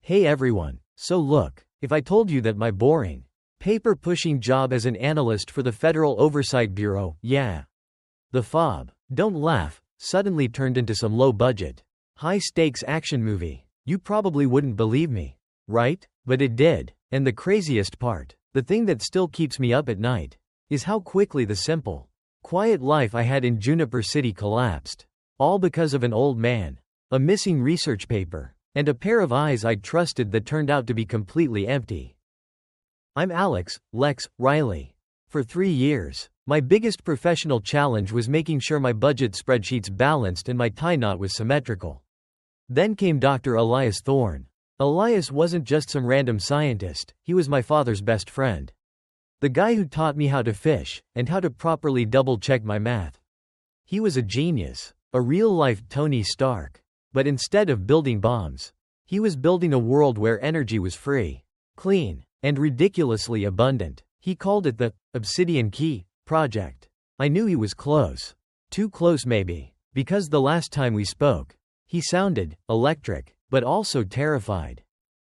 Hey everyone, so look, if I told you that my boring, paper-pushing job as an analyst for the Federal Oversight Bureau, the FOB, don't laugh, suddenly turned into some low-budget, high-stakes action movie, you probably wouldn't believe me, right? But it did, and the craziest part, the thing that still keeps me up at night, is how quickly the simple, quiet life I had in Juniper City collapsed, all because of an old man, a missing research paper, and a pair of eyes I'd trusted that turned out to be completely empty. I'm Lex Riley. For 3 years, my biggest professional challenge was making sure my budget spreadsheets balanced and my tie knot was symmetrical. Then came Dr. Elias Thorne. Elias wasn't just some random scientist, he was my father's best friend. The guy who taught me how to fish, and how to properly double-check my math. He was a genius, a real-life Tony Stark. But instead of building bombs, he was building a world where energy was free, clean, and ridiculously abundant. He called it the Obsidian Key Project. I knew he was close. Too close maybe, because the last time we spoke, he sounded electric, but also terrified.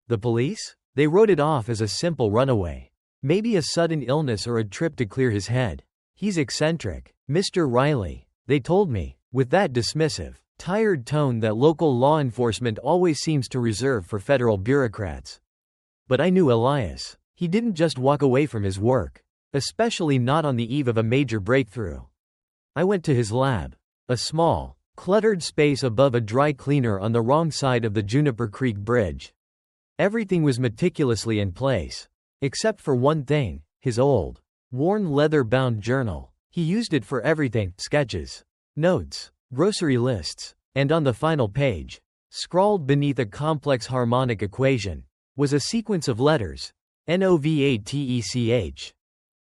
The police? They wrote it off as a simple runaway. Maybe a sudden illness or a trip to clear his head. He's eccentric, Mr. Riley, they told me, with that dismissive, tired tone that local law enforcement always seems to reserve for federal bureaucrats. But I knew Elias. He didn't just walk away from his work, especially not on the eve of a major breakthrough. I went to his lab, a small, cluttered space above a dry cleaner on the wrong side of the Juniper Creek Bridge. Everything was meticulously in place, except for one thing, his old, worn leather-bound journal. He used it for everything: sketches, notes, grocery lists, and on the final page, scrawled beneath a complex harmonic equation, was a sequence of letters, NOVATECH,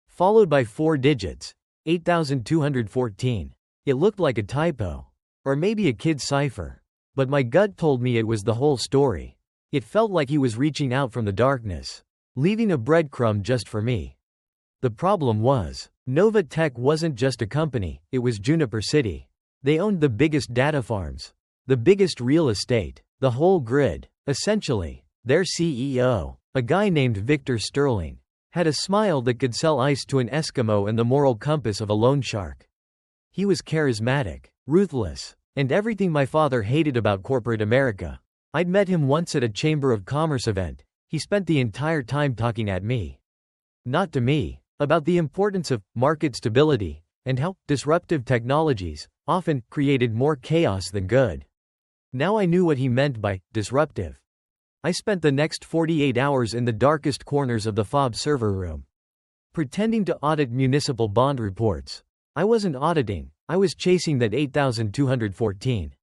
followed by 4 digits, 8214. It looked like a typo, or maybe a kid's cipher, but my gut told me it was the whole story. It felt like he was reaching out from the darkness, leaving a breadcrumb just for me. The problem was, Nova Tech wasn't just a company, it was Juniper City. They owned the biggest data farms, the biggest real estate, the whole grid. Essentially, their CEO, a guy named Victor Sterling, had a smile that could sell ice to an Eskimo and the moral compass of a loan shark. He was charismatic, ruthless, and everything my father hated about corporate America. I'd met him once at a Chamber of Commerce event. He spent the entire time talking at me. Not to me, about the importance of market stability, and how disruptive technologies often created more chaos than good. Now I knew what he meant by disruptive. I spent the next 48 hours in the darkest corners of the FOB server room, pretending to audit municipal bond reports. I wasn't auditing, I was chasing that 8214.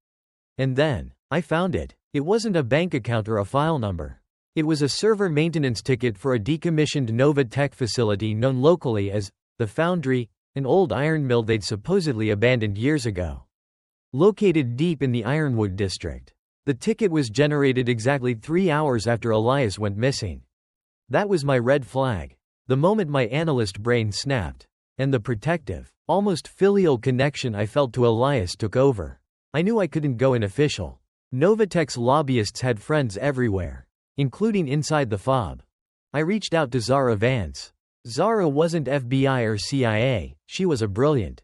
And then, I found it. It wasn't a bank account or a file number. It was a server maintenance ticket for a decommissioned Nova Tech facility known locally as the Foundry, an old iron mill they'd supposedly abandoned years ago. Located deep in the Ironwood district. The ticket was generated exactly 3 hours after Elias went missing. That was my red flag. The moment my analyst brain snapped, and the protective, almost filial connection I felt to Elias took over. I knew I couldn't go unofficial. Novatech's lobbyists had friends everywhere, including inside the FOB. I reached out to Zara Vance. Zara wasn't FBI or CIA, she was a brilliant,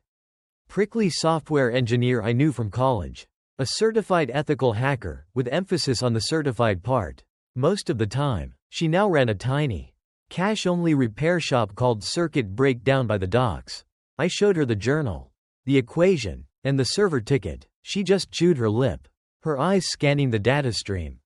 prickly software engineer I knew from college. A certified ethical hacker, with emphasis on the certified part. Most of the time, she now ran a tiny, cash-only repair shop called Circuit Breakdown by the docks. I showed her the journal, the equation, and the server ticket. She just chewed her lip, her eyes scanning the data stream.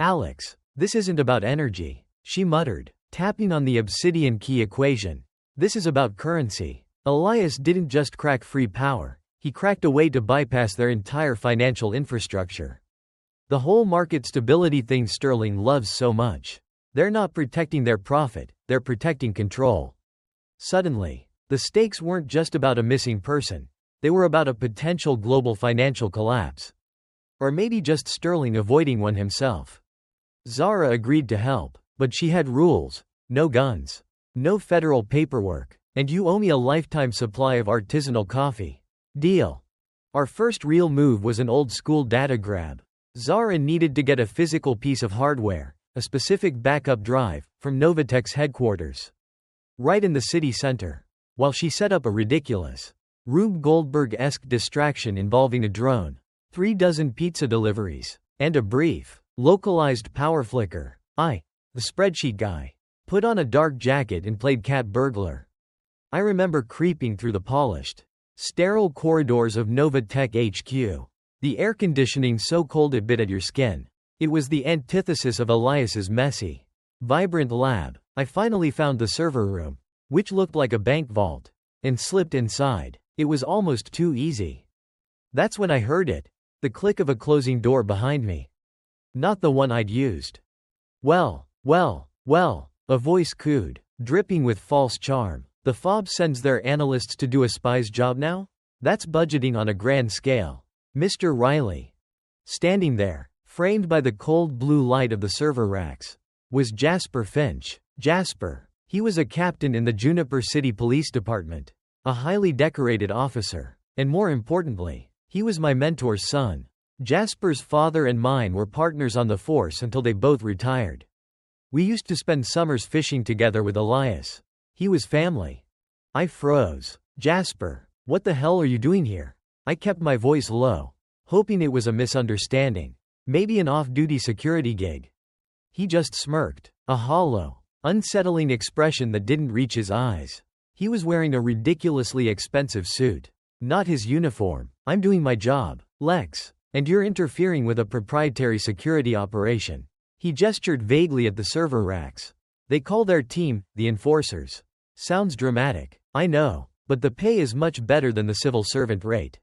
"Alex, this isn't about energy," she muttered, tapping on the Obsidian Key equation. "This is about currency." Elias didn't just crack free power, he cracked a way to bypass their entire financial infrastructure. The whole market stability thing Sterling loves so much. They're not protecting their profit, they're protecting control. Suddenly, the stakes weren't just about a missing person, they were about a potential global financial collapse. Or maybe just Sterling avoiding one himself. Zara agreed to help, but she had rules: no guns, no federal paperwork, and you owe me a lifetime supply of artisanal coffee. Deal. Our first real move was an old-school data grab. Zara needed to get a physical piece of hardware, a specific backup drive, from Novatech's headquarters. Right in the city center. While she set up a ridiculous, Rube Goldberg-esque distraction involving a drone, 36 pizza deliveries, and a brief, localized power flicker, I, the spreadsheet guy, put on a dark jacket and played cat burglar. I remember creeping through the polished, sterile corridors of Novatech HQ. The air conditioning so cold it bit at your skin. It was the antithesis of Elias's messy, vibrant lab. I finally found the server room, which looked like a bank vault, and slipped inside. It was almost too easy. That's when I heard it, the click of a closing door behind me. Not the one I'd used. Well, a voice cooed, dripping with false charm. The FOB sends their analysts to do a spy's job now? That's budgeting on a grand scale. Mr. Riley. Standing there, framed by the cold blue light of the server racks, was Jasper Finch. Jasper. He was a captain in the Juniper City Police Department, a highly decorated officer, and more importantly, he was my mentor's son. Jasper's father and mine were partners on the force until they both retired. We used to spend summers fishing together with Elias. He was family. I froze. Jasper, what the hell are you doing here? I kept my voice low, hoping it was a misunderstanding. Maybe an off-duty security gig. He just smirked, a hollow, unsettling expression that didn't reach his eyes. He was wearing a ridiculously expensive suit. Not his uniform. I'm doing my job, Lex, and you're interfering with a proprietary security operation. He gestured vaguely at the server racks. They call their team, the Enforcers. Sounds dramatic, I know, but the pay is much better than the civil servant rate.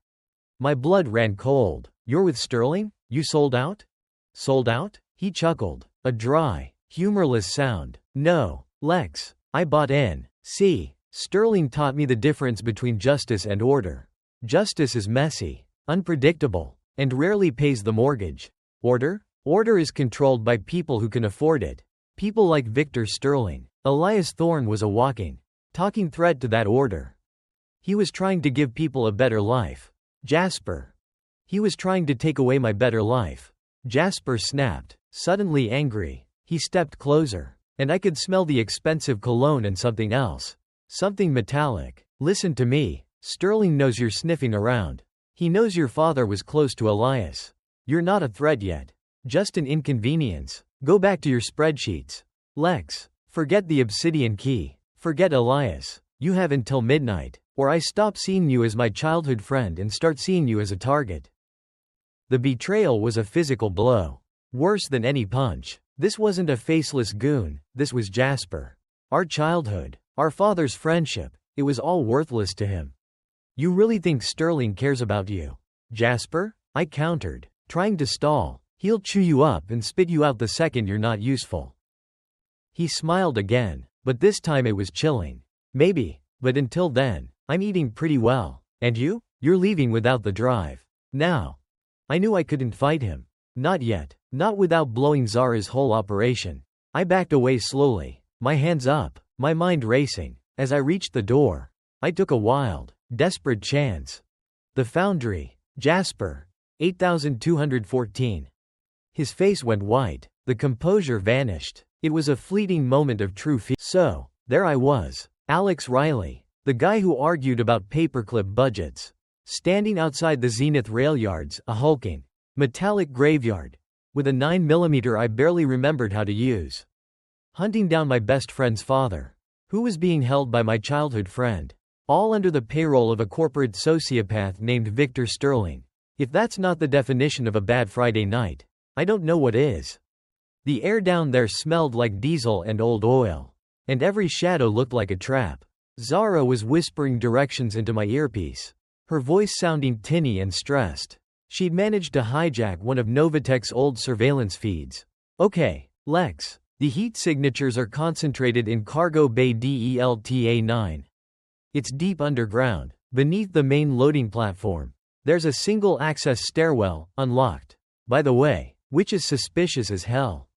My blood ran cold. You're with Sterling? You sold out? Sold out? He chuckled. A dry, humorless sound. No, Lex, I bought in. See, Sterling taught me the difference between justice and order. Justice is messy, unpredictable, and rarely pays the mortgage. Order? Order is controlled by people who can afford it. People like Victor Sterling. Elias Thorne was a walking, talking threat to that order. He was trying to give people a better life. Jasper. He was trying to take away my better life. Jasper snapped, suddenly angry. He stepped closer, and I could smell the expensive cologne and something else. Something metallic. Listen to me. Sterling knows you're sniffing around. He knows your father was close to Elias. You're not a threat yet. Just an inconvenience. Go back to your spreadsheets. Lex, forget the obsidian key. Forget Elias. You have until midnight, or I stop seeing you as my childhood friend and start seeing you as a target. The betrayal was a physical blow. Worse than any punch. This wasn't a faceless goon, this was Jasper. Our childhood, our father's friendship, it was all worthless to him. You really think Sterling cares about you? Jasper? I countered, trying to stall. He'll chew you up and spit you out the second you're not useful. He smiled again, but this time it was chilling. Maybe, but until then, I'm eating pretty well. And you? You're leaving without the drive. Now. I knew I couldn't fight him. Not yet, not without blowing Zara's whole operation. I backed away slowly, my hands up, my mind racing. As I reached the door, I took a wild, desperate chance. The Foundry, Jasper, 8214. His face went white, the composure vanished. It was a fleeting moment of true fear. So, there I was, Alex Riley, the guy who argued about paperclip budgets, standing outside the Zenith rail yards, a hulking, metallic graveyard, with a 9mm I barely remembered how to use. Hunting down my best friend's father, who was being held by my childhood friend, all under the payroll of a corporate sociopath named Victor Sterling. If that's not the definition of a bad Friday night, I don't know what is. The air down there smelled like diesel and old oil, and every shadow looked like a trap. Zara was whispering directions into my earpiece, her voice sounding tinny and stressed. She'd managed to hijack one of Novatech's old surveillance feeds. Okay, Lex, the heat signatures are concentrated in Cargo Bay Delta 9. It's deep underground, beneath the main loading platform. There's a single-access stairwell, unlocked. By the way, which is suspicious as hell.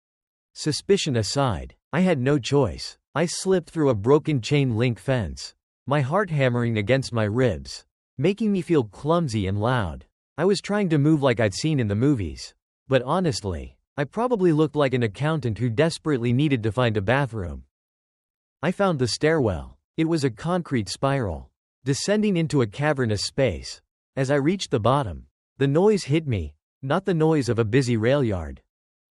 Suspicion aside, I had no choice. I slipped through a broken chain-link fence, my heart hammering against my ribs, making me feel clumsy and loud. I was trying to move like I'd seen in the movies. But honestly, I probably looked like an accountant who desperately needed to find a bathroom. I found the stairwell. It was a concrete spiral, descending into a cavernous space. As I reached the bottom, the noise hit me, not the noise of a busy rail yard,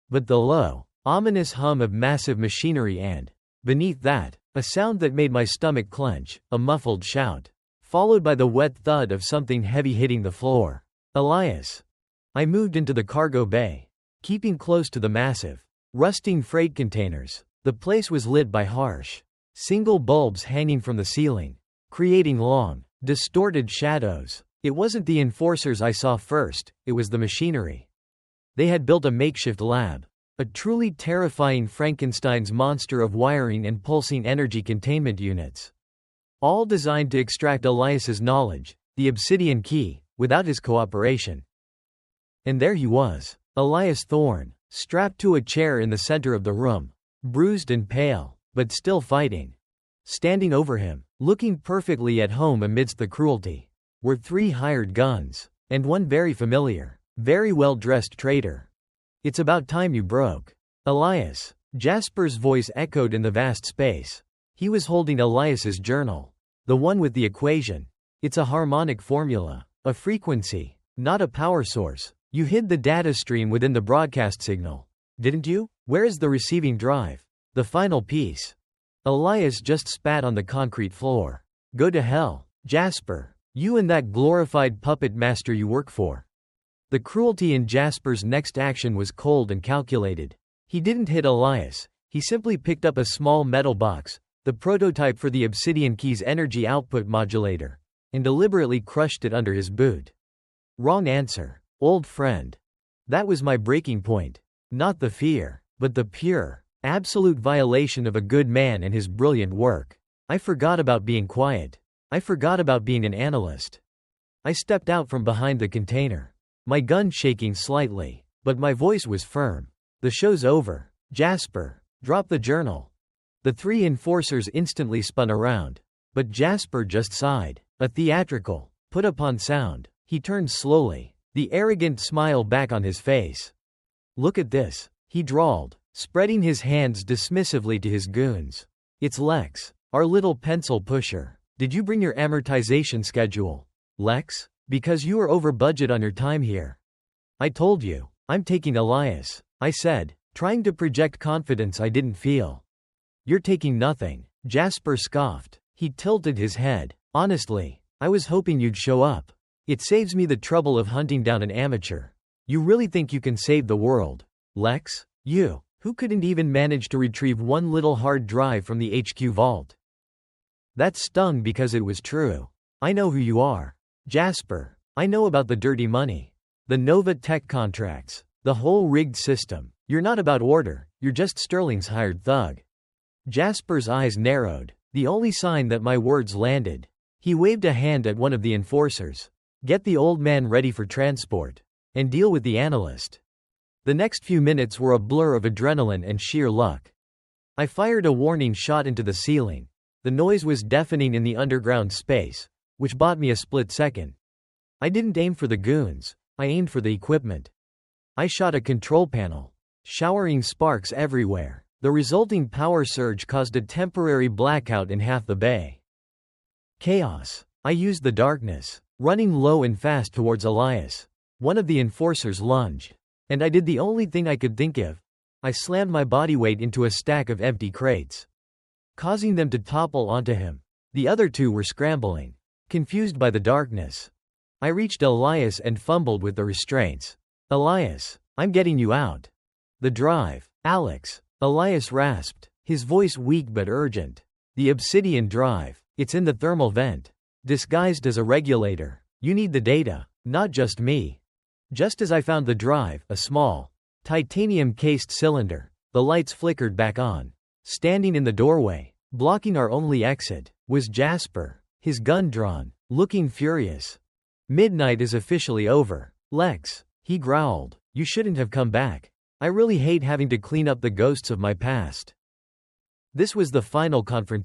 but the low, ominous hum of massive machinery and, beneath that, a sound that made my stomach clench, a muffled shout, followed by the wet thud of something heavy hitting the floor. Elias. I moved into the cargo bay, keeping close to the massive, rusting freight containers. The place was lit by harsh, single bulbs hanging from the ceiling, creating long, distorted shadows. It wasn't the enforcers I saw first, it was the machinery. They had built a makeshift lab, a truly terrifying Frankenstein's monster of wiring and pulsing energy containment units, all designed to extract Elias's knowledge, the obsidian key, without his cooperation. And there he was, Elias Thorne, strapped to a chair in the center of the room, bruised and pale, but still fighting. Standing over him, looking perfectly at home amidst the cruelty, were 3 hired guns, and one very familiar, very well-dressed traitor. "It's about time you broke. Elias." Jasper's voice echoed in the vast space. He was holding Elias's journal. The one with the equation. "It's a harmonic formula. A frequency, not a power source. You hid the data stream within the broadcast signal, didn't you? Where is the receiving drive? The final piece?" Elias just spat on the concrete floor. "Go to hell, Jasper. You and that glorified puppet master you work for." The cruelty in Jasper's next action was cold and calculated. He didn't hit Elias, he simply picked up a small metal box, the prototype for the obsidian key's energy output modulator, and deliberately crushed it under his boot. Wrong answer, old friend. That was my breaking point. Not the fear, but the pure, absolute violation of a good man and his brilliant work. I forgot about being quiet. I forgot about being an analyst. I stepped out from behind the container, my gun shaking slightly, but my voice was firm. "The show's over. Jasper, drop the journal." The 3 enforcers instantly spun around, but Jasper just sighed. A theatrical, put-upon sound. He turned slowly, the arrogant smile back on his face. "Look at this," he drawled, spreading his hands dismissively to his goons. "It's Lex, our little pencil pusher. Did you bring your amortization schedule, Lex? Because you are over budget on your time here." "I told you, I'm taking Elias," I said, trying to project confidence I didn't feel. "You're taking nothing," Jasper scoffed. He tilted his head. "Honestly, I was hoping you'd show up. It saves me the trouble of hunting down an amateur. You really think you can save the world, Lex? You, who couldn't even manage to retrieve one little hard drive from the HQ vault." That stung because it was true. "I know who you are, Jasper. I know about the dirty money. The Nova Tech contracts. The whole rigged system. You're not about order, you're just Sterling's hired thug." Jasper's eyes narrowed, the only sign that my words landed. He waved a hand at one of the enforcers. "Get the old man ready for transport. And deal with the analyst." The next few minutes were a blur of adrenaline and sheer luck. I fired a warning shot into the ceiling. The noise was deafening in the underground space, which bought me a split second. I didn't aim for the goons, I aimed for the equipment. I shot a control panel, showering sparks everywhere. The resulting power surge caused a temporary blackout in half the bay. Chaos. I used the darkness, running low and fast towards Elias. One of the enforcers lunged, and I did the only thing I could think of. I slammed my body weight into a stack of empty crates, causing them to topple onto him. The other 2 were scrambling, confused by the darkness. I reached Elias and fumbled with the restraints. "Elias, I'm getting you out." "The drive, Alex," Elias rasped, his voice weak but urgent. "The obsidian drive. It's in the thermal vent. Disguised as a regulator. You need the data, not just me." Just as I found the drive, a small, titanium-cased cylinder, the lights flickered back on. Standing in the doorway, blocking our only exit, was Jasper, his gun drawn, looking furious. "Midnight is officially over, Lex," he growled. "You shouldn't have come back. I really hate having to clean up the ghosts of my past." This was the final confrontation.